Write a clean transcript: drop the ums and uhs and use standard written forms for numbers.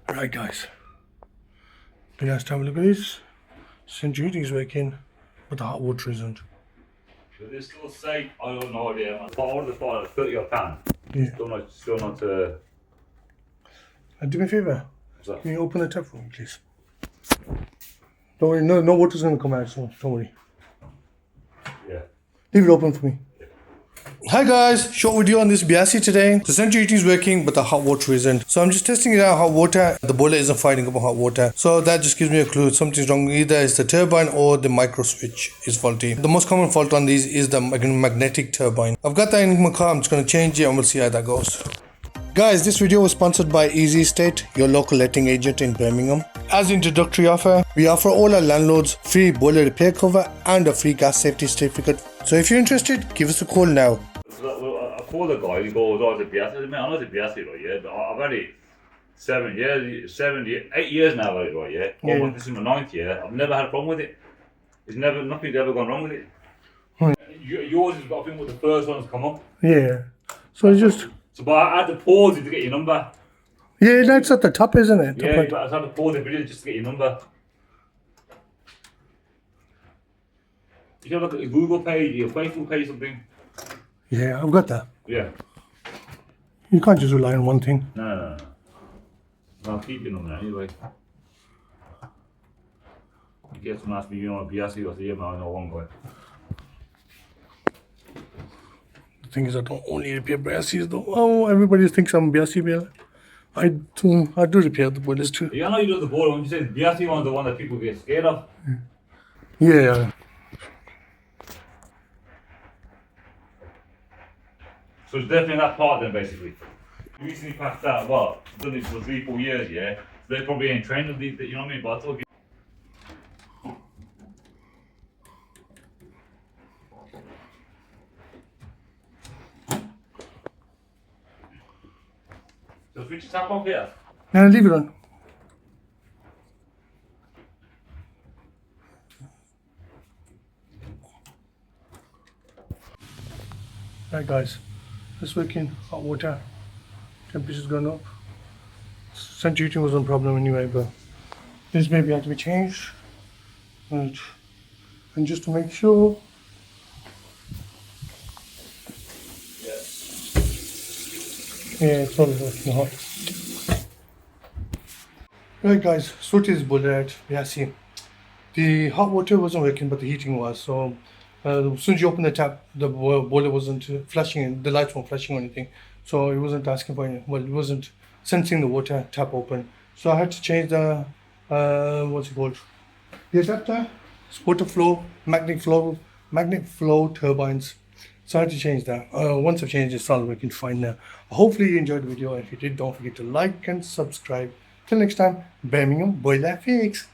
Right guys, let's have a look at this. Central heating is working, but the hot water isn't. But it's still safe. I don't know idea. I ordered the file 30 odd pound. Yeah. Still not. Do me a favour. What's that? Can you open the tap for me, please? Don't worry, no water's gonna come out, so don't worry. Yeah. Leave it open for me. Hi guys, short video on this Biasi today. The central heating is working, but the hot water isn't. So I'm just testing it out, hot water. The boiler isn't firing up hot water. So that just gives me a clue something's wrong. Either it's the turbine or the micro switch is faulty. The most common fault on these is the magnetic turbine. I've got that in my car. I'm just going to change it and we'll see how that goes. Guys, this video was sponsored by Easy Estate, your local letting agent in Birmingham. As introductory offer, we offer all our landlords free boiler repair cover and a free gas safety certificate. So if you're interested, give us a call now. I called the guy, he goes, oh, it's a Biasi. I said, mate, I know it's a Biasi, right, yeah, but I've had it 8 years now, right, yeah. Yeah. This is my 9th year. I've never had a problem with it. Nothing's ever gone wrong with it. Yours has got, I think, was the first one that's come up. Yeah. So it's just... So, but I had to pause it to get your number. Yeah, that's at the top, isn't it? Yeah, but I had to pause the video just to get your number. You can look at your Google page, your Facebook page, something. Yeah, I've got that. Yeah. You can't just rely on one thing. No. I'll keep your number anyway. In case someone asks me, you know, Biasi, I say, yeah, man, I know one guy. The thing is, I don't only repair Biasis though. Oh, everybody thinks I'm Biasi builder. I do repair the boilers too. Yeah, I know you do the boiler one. You said Biasi one's the one that people get scared of. Yeah. So it's definitely that part then, basically. You recently passed that, well, done this for 3-4 years, yeah? So they probably ain't trained with these, you know what I mean? But I told you. So switch the tap off here. Now leave it on. Right guys, it's working. Hot water. Temperature's gone up. Central heating wasn't a problem anyway, but this maybe had to be changed. Right. And just to make sure. Yeah, it's all working hot. Right guys, sorted this boiler out. Biasi. The hot water wasn't working, but the heating was. So as soon as you open the tap, the boiler wasn't flashing, the lights weren't flashing or anything. So it wasn't asking for any, well, it wasn't sensing the water tap open. So I had to change the, what's it called? The adapter, it's water flow, magnetic flow turbines. So I had to change that. Once I've changed it, it started working fine now. Hopefully you enjoyed the video. If you did, don't forget to like and subscribe. Till next time, Birmingham Boiler Fix.